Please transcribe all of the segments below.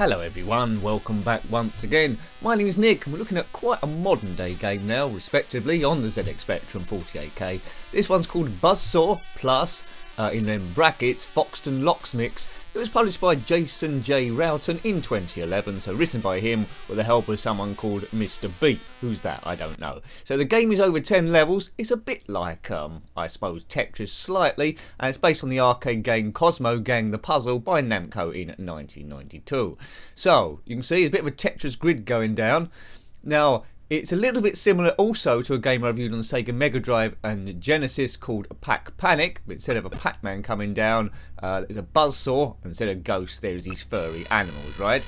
Hello everyone, welcome back once again. My name is Nick and we're looking at quite a modern day game now, respectively, on the ZX Spectrum 48K. This one's called Buzzsaw Plus, in them brackets, FOXTON LOCKS mix. It was published by Jason J Railton in 2011, so written by him with the help of someone called Mr. B. Who's that? I don't know. So the game is over 10 levels. It's a bit like, I suppose, Tetris slightly, and it's based on the arcade game Cosmo Gang the Puzzle by Namco in 1992. So, you can see there's a bit of a Tetris grid going down. Now, it's a little bit similar also to a game I reviewed on the Sega Mega Drive and Genesis called Pac Panic, but instead of a Pac-Man coming down, there's a buzzsaw, and instead of ghosts there's these furry animals, right?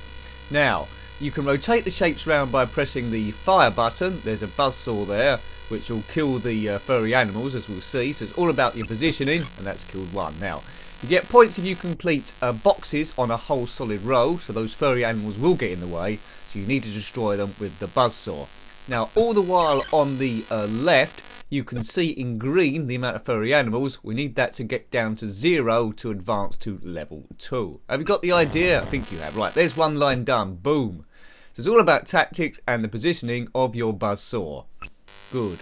Now, you can rotate the shapes around by pressing the fire button. There's a buzzsaw there, which will kill the furry animals, as we'll see, so it's all about your positioning, and that's killed one. Now, you get points if you complete boxes on a whole solid row, so those furry animals will get in the way, so you need to destroy them with the buzzsaw. Now, all the while on the left, you can see in green the amount of furry animals. We need that to get down to 0 to advance to level 2. Have you got the idea? I think you have. Right, there's one line done. Boom. So it's all about tactics and the positioning of your buzzsaw. Good.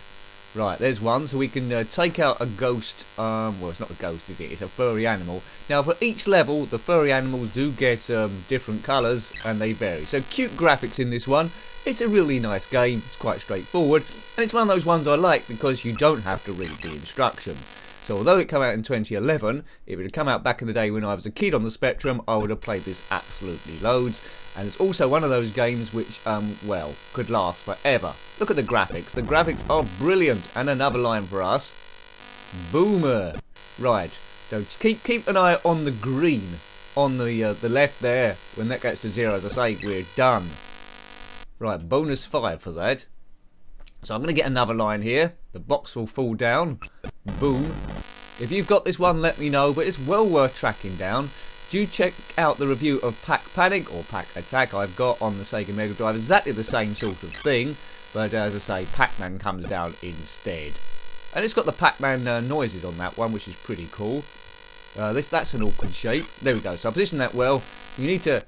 Right, there's one. So we can take out a ghost. Well, it's not a ghost, is it? It's a furry animal. Now, for each level, the furry animals do get different colours, and they vary. So, cute graphics in this one. It's a really nice game, it's quite straightforward, and it's one of those ones I like because you don't have to read the instructions. So although it came out in 2011, if it had come out back in the day when I was a kid on the Spectrum, I would have played this absolutely loads. And it's also one of those games which, well, could last forever. Look at the graphics are brilliant. And another line for us. Boomer. Right, so keep an eye on the green on the left there. When that gets to 0, as I say, we're done. Right, bonus 5 for that. So I'm going to get another line here. The box will fall down. Boom. If you've got this one, let me know, but it's well worth tracking down. Do check out the review of Pac Panic or Pac Attack I've got on the Sega Mega Drive. Exactly the same sort of thing, but as I say, Pac-Man comes down instead. And it's got the Pac-Man noises on that one, which is pretty cool. That's an awkward shape. There we go. So I position that well. You need to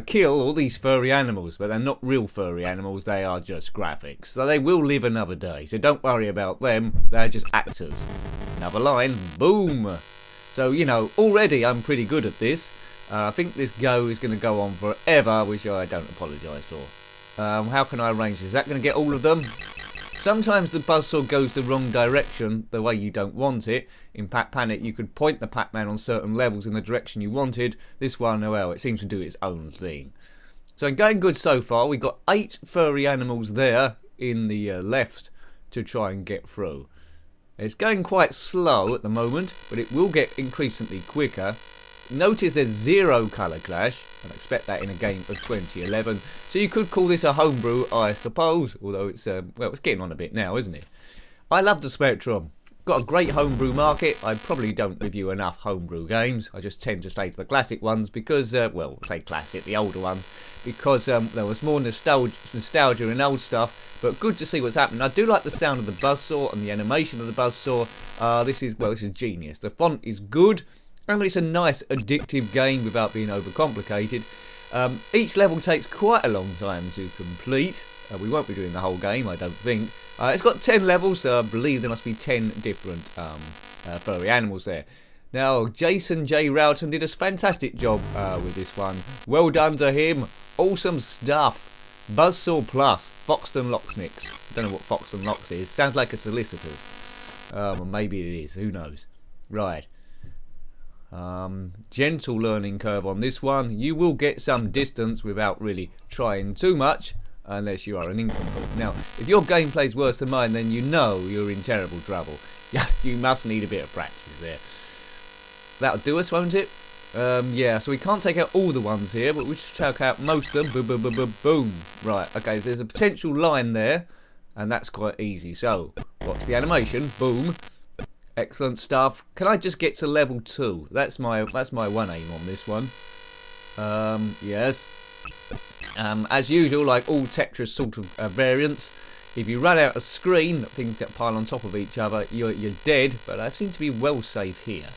kill all these furry animals, but they're not real furry animals, they are just graphics. So they will live another day, so don't worry about them, they're just actors. Another line, boom! So, you know, already I'm pretty good at this. I think this go is going to go on forever, which I don't apologise for. How can I arrange this? Is that going to get all of them? Sometimes the buzzsaw goes the wrong direction, the way you don't want it. In Pac Panic, you could point the Pac-Man on certain levels in the direction you wanted. This one, well, it seems to do its own thing. So going good so far. We've got 8 furry animals there in the left to try and get through. It's going quite slow at the moment, but it will get increasingly quicker. Notice there's 0 colour clash. I'd expect that in a game of 2011. So you could call this a homebrew, I suppose. Although it's, well, it's getting on a bit now, isn't it? I love the Spectrum. Got a great homebrew market. I probably don't review enough homebrew games. I just tend to stay to the classic ones because, well, say classic, the older ones, because there was more nostalgia in old stuff. But good to see what's happening. I do like the sound of the buzzsaw and the animation of the buzzsaw. This is genius. The font is good. And it's a nice addictive game without being overcomplicated. Each level takes quite a long time to complete. We won't be doing the whole game, I don't think. It's got 10 levels, so I believe there must be 10 different furry animals there. Now, Jason J Railton did a fantastic job with this one. Well done to him. Awesome stuff. Buzzsaw Plus, FOXTON LOCKS mix. I don't know what FOXTON LOCKS is. Sounds like a solicitor's. Or maybe it is. Who knows? Right. Gentle learning curve on this one. You will get some distance without really trying too much, unless you are an incomplete. Now, if your gameplay is worse than mine, then you know you're in terrible trouble. You must need a bit of practice there. That'll do us, won't it? Yeah, so we can't take out all the ones here, but we should take out most of them. Boom, boom, boom, boom, boom. Right, okay, so there's a potential line there, and that's quite easy. So, watch the animation. Boom. Excellent stuff. Can I just get to level 2? That's my one aim on this one. Yes. As usual, like all Tetris sort of variants, if you run out of screen, things get piled on top of each other, you're dead. But I seem to be well safe here.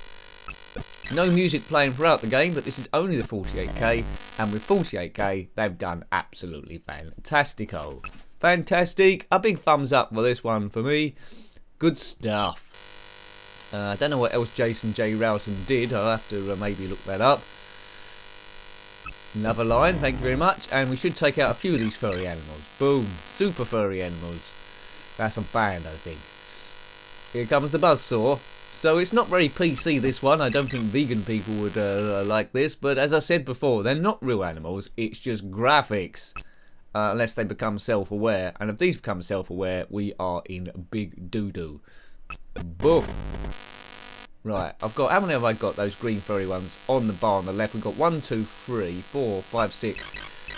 No music playing throughout the game, but this is only the 48K, and with 48K, they've done absolutely fantastico. Fantastic. A big thumbs up for this one for me. Good stuff. I don't know what else Jason J Railton did. I'll have to maybe look that up. Another line, thank you very much. And we should take out a few of these furry animals. Boom. Super furry animals. That's a band, I think. Here comes the Buzzsaw. So it's not very PC, this one. I don't think vegan people would like this. But as I said before, they're not real animals. It's just graphics. Unless they become self-aware. And if these become self-aware, we are in big doo-doo. Boof. Right, I've got, how many have I got, those green furry ones on the bar on the left? We've got 1, 2, 3, 4, 5, 6.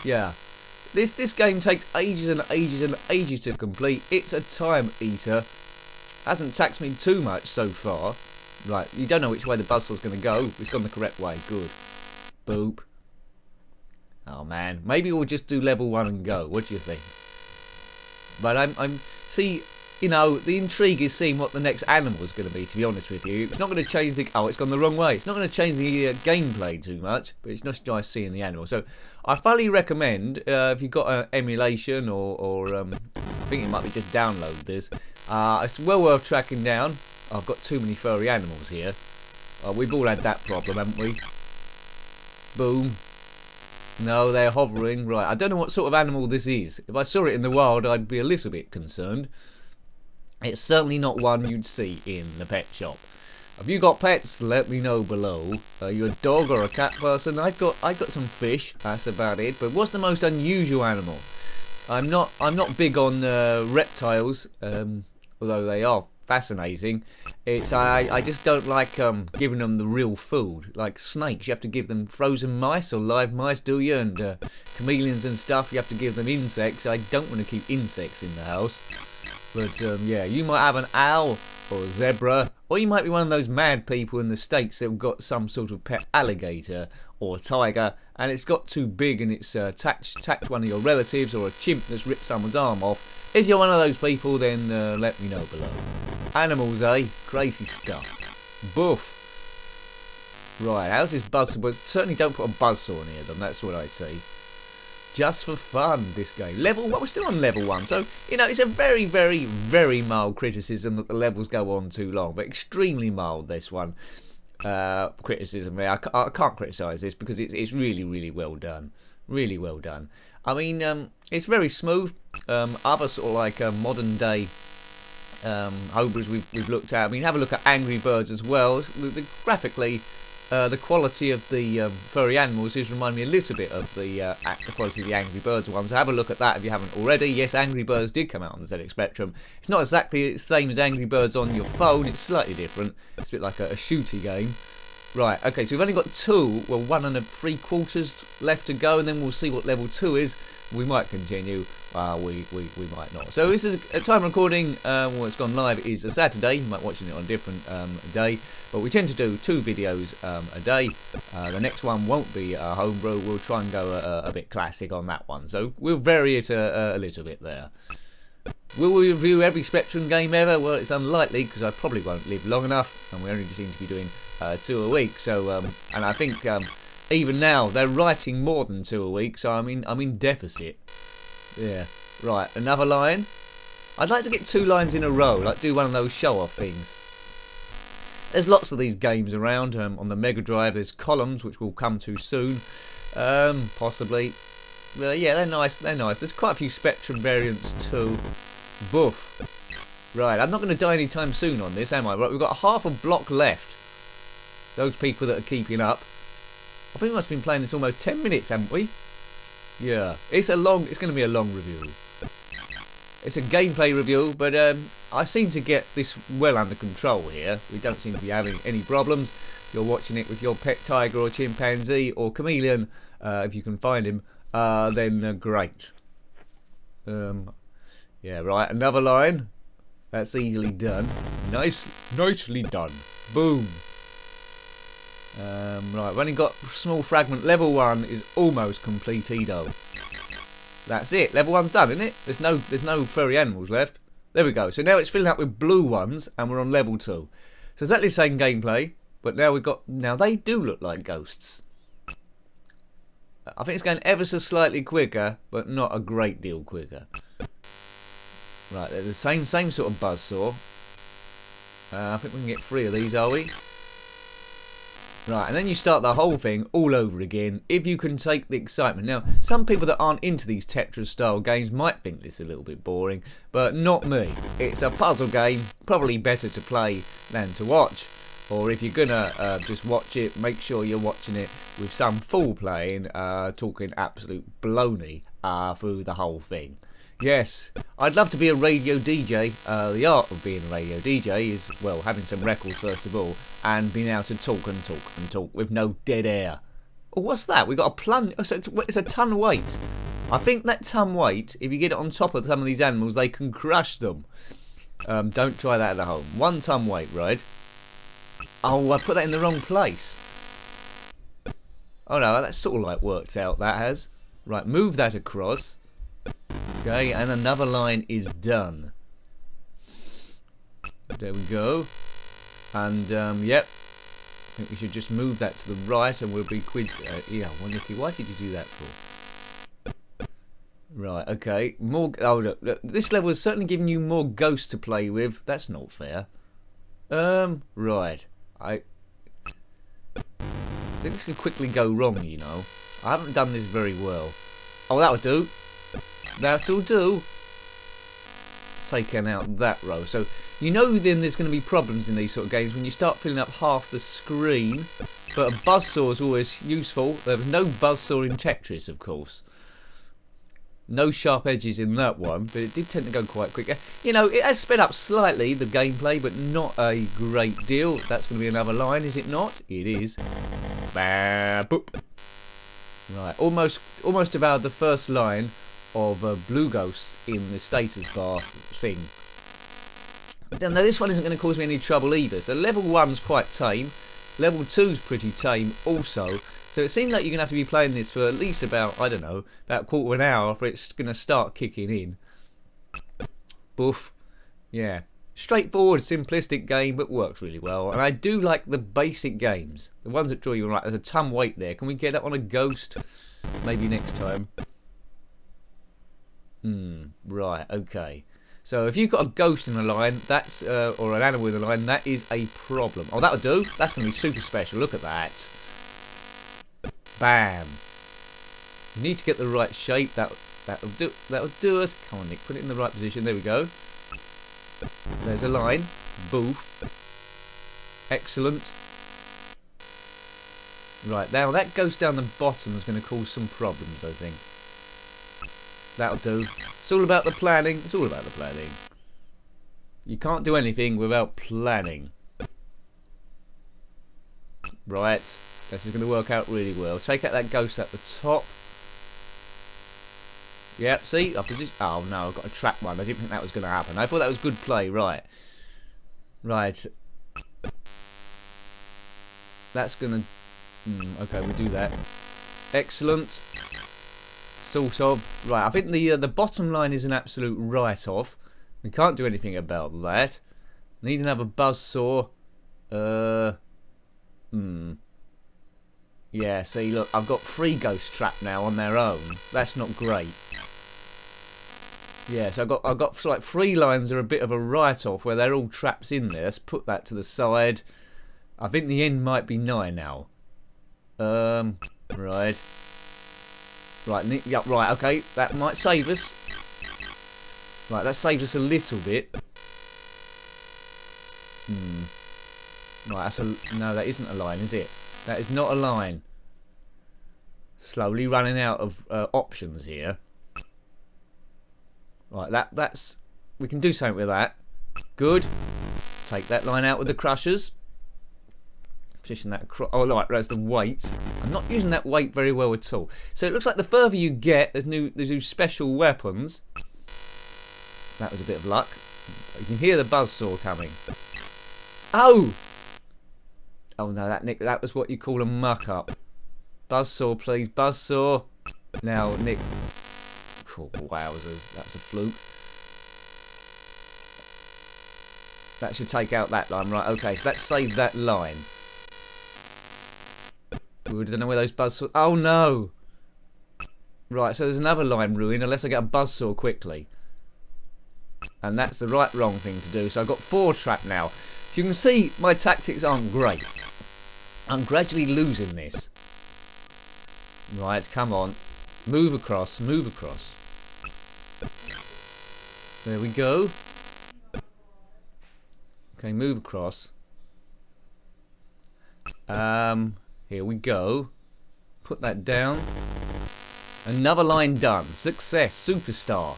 Yeah. This game takes ages and ages and ages to complete. It's a time eater. Hasn't taxed me too much so far. Right, you don't know which way the Buzzsaw's going to go. It's gone the correct way. Good. Boop. Oh man, maybe we'll just do level 1 and go. What do you think? But I'm see, you know, the intrigue is seeing what the next animal is going to be, to be honest with you. It's not going to change the... Oh, it's gone the wrong way. It's not going to change the gameplay too much, but it's just nice seeing the animal. So, I thoroughly recommend, if you've got an emulation or I think it might be just download this. It's well worth tracking down. I've got too many furry animals here. We've all had that problem, haven't we? Boom. No, they're hovering. Right, I don't know what sort of animal this is. If I saw it in the wild, I'd be a little bit concerned. It's certainly not one you'd see in the pet shop. Have you got pets? Let me know below. Are you a dog or a cat person? I've got some fish. That's about it. But what's the most unusual animal? I'm not big on reptiles, although they are fascinating. It's I just don't like giving them the real food. Like snakes, you have to give them frozen mice or live mice, do you? And chameleons and stuff, you have to give them insects. I don't want to keep insects in the house. But yeah, you might have an owl or a zebra, or you might be one of those mad people in the States that have got some sort of pet alligator or a tiger, and it's got too big and it's attacked one of your relatives, or a chimp that's ripped someone's arm off. If you're one of those people, then let me know below. Animals, eh? Crazy stuff. Boof. Right, how's this Buzzsaw? Certainly don't put a Buzzsaw near them, that's what I'd say. Just for fun, this game. Well, we're still on level 1, so, you know, it's a very, very, very mild criticism that the levels go on too long, but extremely mild, this one. Criticism. I can't criticise this because it's really, really well done. Really well done. I mean, it's very smooth. Other sort of like modern day homebrews we've looked at. I mean, have a look at Angry Birds as well. Graphically, the quality of the furry animals is remind me a little bit of the quality of the Angry Birds ones. So have a look at that if you haven't already. Yes, Angry Birds did come out on the ZX Spectrum. It's not exactly the same as Angry Birds on your phone. It's slightly different. It's a bit like a shooty game. Right, okay, so we've only got 1 1.75 left to go, and then we'll see what level 2 is. We might continue, we might not. So this is a time recording, well, it's gone live, is a Saturday. You might be watching it on a different day, but we tend to do 2 videos a day. The next one won't be a homebrew. We'll try and go a bit classic on that one, so we'll vary it a little bit there. Will we review every Spectrum game ever? Well, it's unlikely, because I probably won't live long enough, and we only seem to be doing 2 a week. So, and I think even now they're writing more than 2 a week, so I'm in deficit. Yeah, right. Another line. I'd like to get 2 lines in a row, like do one of those show-off things. There's lots of these games around. On the Mega Drive, there's Columns, which we'll come to soon, possibly. Yeah, they're nice. They're nice. There's quite a few Spectrum variants too. Boof. Right, I'm not going to die anytime soon on this, am I? Right, we've got half a block left. Those people that are keeping up. I think we must have been playing this almost 10 minutes, haven't we? Yeah. It's going to be a long review. It's a gameplay review, but I seem to get this well under control here. We don't seem to be having any problems. If you're watching it with your pet tiger or chimpanzee or chameleon, if you can find him, then great. Yeah, right, another line. That's easily done. Nicely done. Boom. Right, we've only got small fragment. Level 1 is almost completedo. That's it. Level 1's done, isn't it? There's no furry animals left. There we go. So now it's filling up with blue ones, and we're on level 2. So exactly the same gameplay, but now we've got, now they do look like ghosts. I think it's going ever so slightly quicker, but not a great deal quicker. Right, they're the same sort of buzzsaw. I think we can get 3 of these, are we? Right, and then you start the whole thing all over again, if you can take the excitement. Now, some people that aren't into these Tetris-style games might think this is a little bit boring, but not me. It's a puzzle game, probably better to play than to watch. Or if you're gonna just watch it, make sure you're watching it with some fool playing, talking absolute baloney through the whole thing. Yes, I'd love to be a radio DJ. The art of being a radio DJ is, well, having some records first of all, and being able to talk and talk and talk with no dead air. Oh, what's that? We got a plunge. Oh, so it's a ton weight. I think that ton weight, if you get it on top of some of these animals, they can crush them. Don't try that at home. 1 ton weight, right? Oh, I put that in the wrong place. Oh no, that's sort of like worked out, that has. Right, move that across. Okay, and another line is done. There we go. And, yep. I think we should just move that to the right and we'll be quids. Yeah, well, Nicky, why did you do that for? Right, okay. More. Oh, look, this level is certainly giving you more ghosts to play with. That's not fair. Right. I think this could quickly go wrong, you know. I haven't done this very well. Oh, that'll do. That'll do. Taking out that row. So, you know then there's going to be problems in these sort of games when you start filling up half the screen. But a buzzsaw is always useful. There was no buzzsaw in Tetris, of course. No sharp edges in that one, but it did tend to go quite quick. You know, it has sped up slightly, the gameplay, but not a great deal. That's going to be another line, is it not? It is. Boop. Right, almost about the first line of Blue Ghost in the status bar thing. Now, this one isn't going to cause me any trouble either. So level 1's quite tame. Level 2's pretty tame also. So it seems like you're going to have to be playing this for at least about, I don't know, about a quarter of an hour for it's going to start kicking in. Boof. Yeah. Straightforward, simplistic game, but works really well. And I do like the basic games. The ones that draw you right. There's a ton weight there. Can we get it on a ghost? Maybe next time. Right, okay. So if you've got a ghost in a line, that's or an animal in a line, that is a problem. Oh, that'll do. That's going to be super special. Look at that. Bam. You need to get the right shape. That'll do us. Come on, Nick. Put it in the right position. There we go. There's a line. Boof. Excellent. Right, now that ghost down the bottom is going to cause some problems, I think. That'll do. It's all about the planning. It's all about the planning. You can't do anything without planning. Right. This is going to work out really well. Take out that ghost at the top. Yep, see? Oh no, I've got a trap one. I didn't think that was going to happen. I thought that was good play. Right. Right. That's going to... okay, we'll do that. Excellent. Sort of. Right, I think the bottom line is an absolute write-off. We can't do anything about that. Need another buzzsaw. Yeah, see, look, I've got 3 ghosts trapped now on their own. That's not great. Yeah, so I've got like 3 lines are a bit of a write-off where they're all traps in there. Let's put that to the side. I think the end might be 9 now. Right. Right, yep, right, okay, that might save us. Right, that saves us a little bit. Right, that's no, that isn't a line, is it? That is not a line. Slowly running out of options here. Right, that's... we can do something with that. Good. Take that line out with the crushers. Position that across. Oh, right, that's the weight. I'm not using that weight very well at all. So it looks like the further you get, there's new special weapons. That was a bit of luck. You can hear the buzzsaw coming. Oh! Oh no, that was what you call a muck up. Buzzsaw, please, buzzsaw. Now, Nick. Oh, wowzers, that's a fluke. That should take out that line, right? Okay, so let's save that line. I don't know where those buzzsaws... Oh, no! Right, so there's another line ruined unless I get a buzzsaw quickly. And that's the wrong thing to do. So I've got 4 trapped now. You can see my tactics aren't great. I'm gradually losing this. Right, come on. Move across, move across. There we go. Okay, move across. Here we go. Put that down. Another line done. Success, superstar.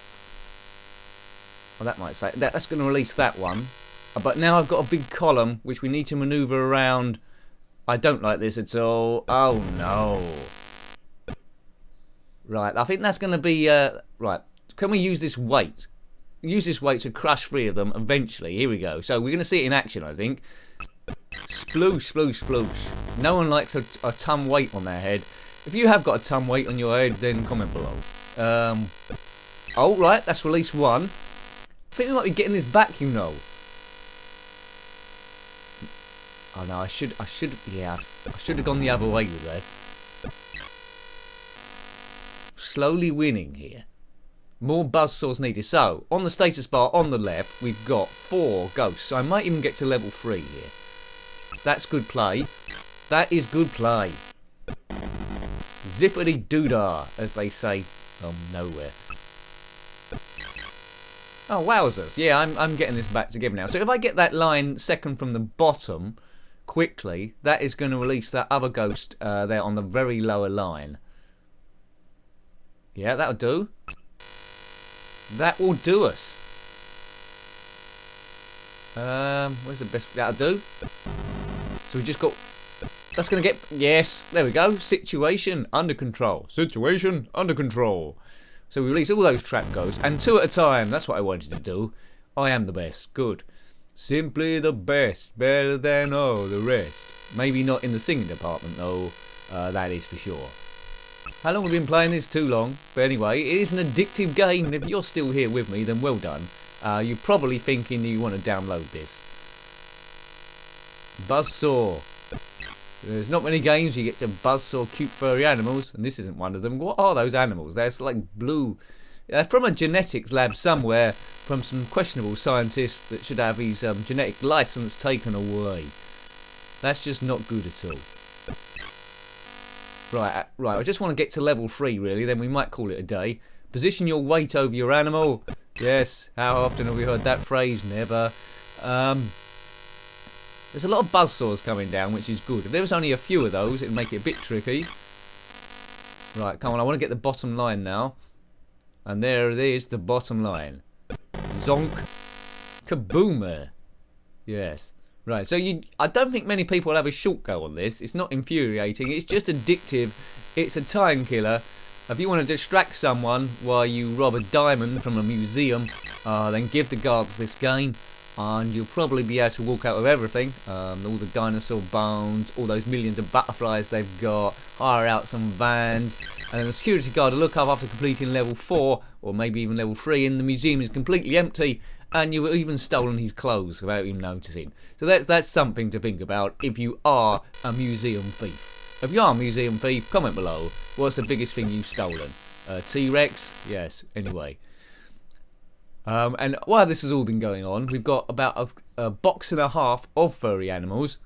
Well, that might say that's going to release that one. But now I've got a big column which we need to maneuver around. I don't like this at all. Oh no. Right, I think that's going to be right. Can we use this weight? Use this weight to crush 3 of them eventually. Here we go. So we're going to see it in action, I think. Sploosh, sploosh, sploosh. No one likes a ton weight on their head. If you have got a ton weight on your head, then comment below. Oh, right, that's release 1. I think we might be getting this back, you know. Oh no, I should have gone the other way with that. Slowly winning here. More buzzsaws needed. So, on the status bar on the left, we've got 4 ghosts. So I might even get to level 3 here. That's good play. That is good play. Zippity doodah, as they say from nowhere. Oh, wowzers. Yeah, I'm getting this back together now. So if I get that line second from the bottom quickly, that is going to release that other ghost there on the very lower line. Yeah, that'll do. That will do us. Where's the best? That'll do. So we just got... That's going to get... Yes, there we go. Situation under control. Situation under control. So we release all those trap ghosts, and 2 at a time. That's what I wanted to do. I am the best. Good. Simply the best. Better than all the rest. Maybe not in the singing department, though. That is for sure. How long have we been playing this? Too long. But anyway, it is an addictive game, and if you're still here with me, then well done. You're probably thinking you want to download this. Buzzsaw. There's not many games you get to buzzsaw cute furry animals, and this isn't one of them. What are those animals? They're like blue. From a genetics lab somewhere, from some questionable scientists that should have his genetic license taken away. That's just not good at all. Right, I just want to get to level 3 really, then we might call it a day. Position your weight over your animal. Yes, how often have we heard that phrase? Never. There's a lot of buzzsaws coming down, which is good. If there was only a few of those, it'd make it a bit tricky. Right, come on, I want to get the bottom line now. And there it is, the bottom line. Zonk. Kaboomer. Yes. Right, so I don't think many people have a short go on this. It's not infuriating, it's just addictive. It's a time killer. If you want to distract someone while you rob a diamond from a museum, then give the guards this game. And you'll probably be able to walk out with everything. All the dinosaur bones, all those millions of butterflies they've got, hire out some vans, and then the security guard will look up after completing level 4, or maybe even level 3, and the museum is completely empty, and you've even stolen his clothes without even noticing. So that's something to think about if you are a museum thief. If you are a museum thief, comment below. What's the biggest thing you've stolen? T-Rex? Yes, anyway. And while this has all been going on, we've got about a box and a half of furry animals,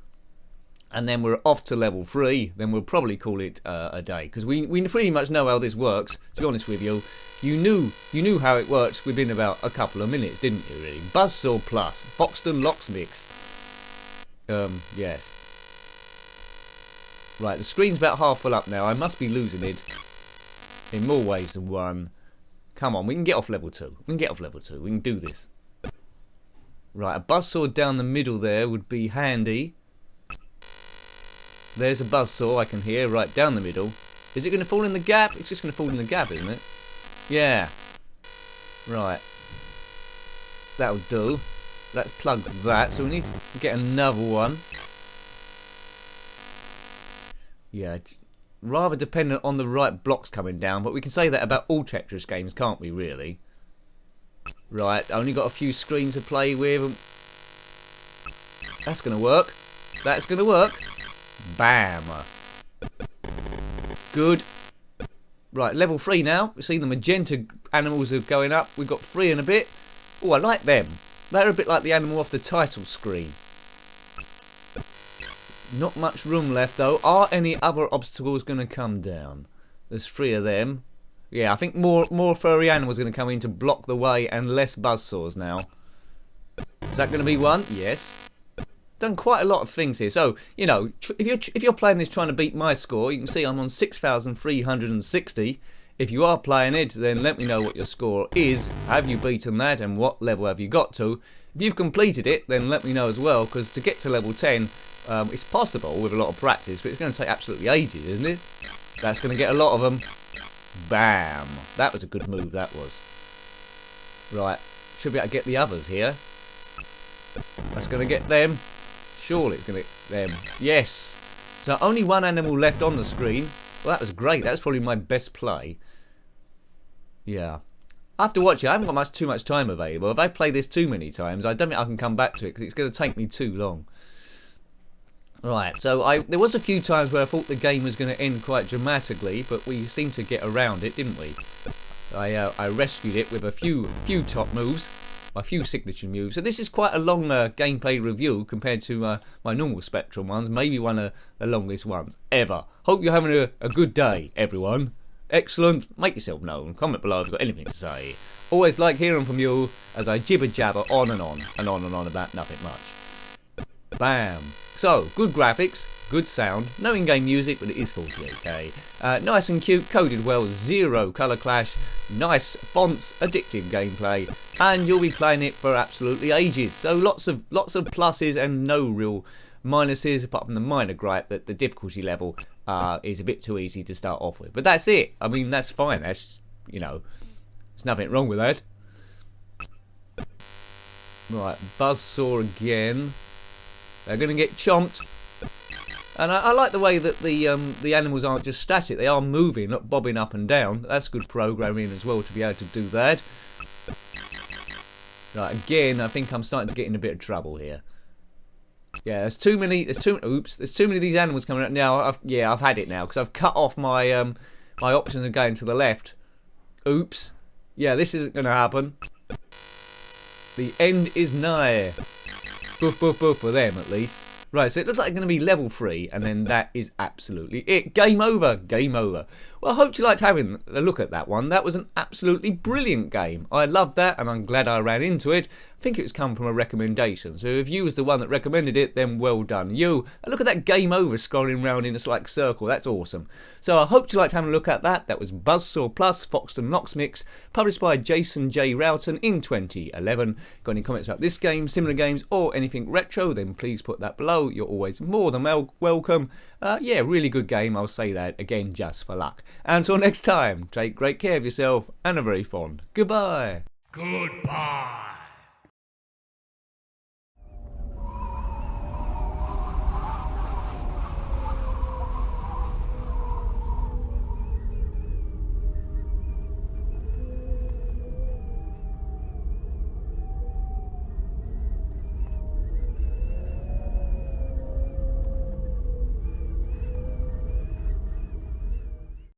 and then we're off to level 3. Then we'll probably call it a day, because we pretty much know how this works. To be honest with you, you knew how it works within about a couple of minutes, didn't you? Really, Buzzsaw Plus, FOXTON LOCKS mix. Yes. Right, the screen's about half full up now. I must be losing it in more ways than one. Come on, we can get off level 2. We can get off level 2. We can do this. Right, a buzzsaw down the middle there would be handy. There's a buzzsaw I can hear right down the middle. Is it going to fall in the gap? It's just going to fall in the gap, isn't it? Yeah. Right. That'll do. That plugs that. So we need to get another one. Yeah. Rather dependent on the right blocks coming down, but we can say that about all Tetris games, can't we, really? Right, only got a few screens to play with. That's going to work. That's going to work. Bam. Good. Right, level 3 now. We see the magenta animals are going up. We've got 3 and a bit. Oh, I like them. They're a bit like the animal off the title screen. Not much room left though. Are any other obstacles going to come down? There's 3 of them. Yeah, I think more furry animals are going to come in to block the way, and less buzzsaws now. Is that going to be one? Yes. Done quite a lot of things here. So, you know, if you're playing this trying to beat my score, you can see I'm on 6,360. If you are playing it, then let me know what your score is. Have you beaten that, and what level have you got to? If you've completed it, then let me know as well, because to get to level 10, it's possible with a lot of practice, but it's going to take absolutely ages, isn't it? That's going to get a lot of them. Bam! That was a good move, that was. Right, should be able to get the others here. That's going to get them. Surely it's going to get them. Yes! So only one animal left on the screen. Well, that was great. That's probably my best play. Yeah. I have to watch it. I haven't got too much time available. If I play this too many times, I don't think I can come back to it, because it's going to take me too long. Right, so there was a few times where I thought the game was going to end quite dramatically, but we seemed to get around it, didn't we? I rescued it with a few top moves, a few signature moves. So this is quite a long gameplay review compared to my normal Spectrum ones, maybe one of the longest ones ever. Hope you're having a good day, everyone. Excellent. Make yourself known. Comment below if you've got anything to say. Always like hearing from you as I jibber jabber on and on and on and on about nothing much. Bam. So, good graphics, good sound, no in-game music, but it is 48K. Nice and cute, coded well, zero colour clash, nice fonts, addictive gameplay, and you'll be playing it for absolutely ages. So lots of pluses and no real minuses, apart from the minor gripe that the difficulty level is a bit too easy to start off with. But that's it. I mean, that's fine. That's, you know, there's nothing wrong with that. Right, Buzzsaw again. They're going to get chomped. And I like the way that the animals aren't just static. They are moving, not bobbing up and down. That's good programming as well to be able to do that. Right, again, I think I'm starting to get in a bit of trouble here. Yeah, there's too many of these animals coming out now. I've had it now, because I've cut off my my options of going to the left. Oops. Yeah, this isn't going to happen. The end is nigh. Boof, boof, boof for them, at least. Right, so it looks like it's going to be level 3, and then that is absolutely it. Game over. Game over. Well, I hope you liked having a look at that one. That was an absolutely brilliant game. I loved that, and I'm glad I ran into it. I think it was come from a recommendation. So if you was the one that recommended it, then well done you. And look at that game over scrolling around in a like circle. That's awesome. So I hope you liked having a look at that. That was Buzzsaw Plus FOXTON LOCKS Mix, published by Jason J Railton in 2011. Got any comments about this game, similar games, or anything retro, then please put that below. You're always more than welcome. Yeah, really good game. I'll say that again just for luck. Until next time, take great care of yourself and a very fond goodbye. Goodbye.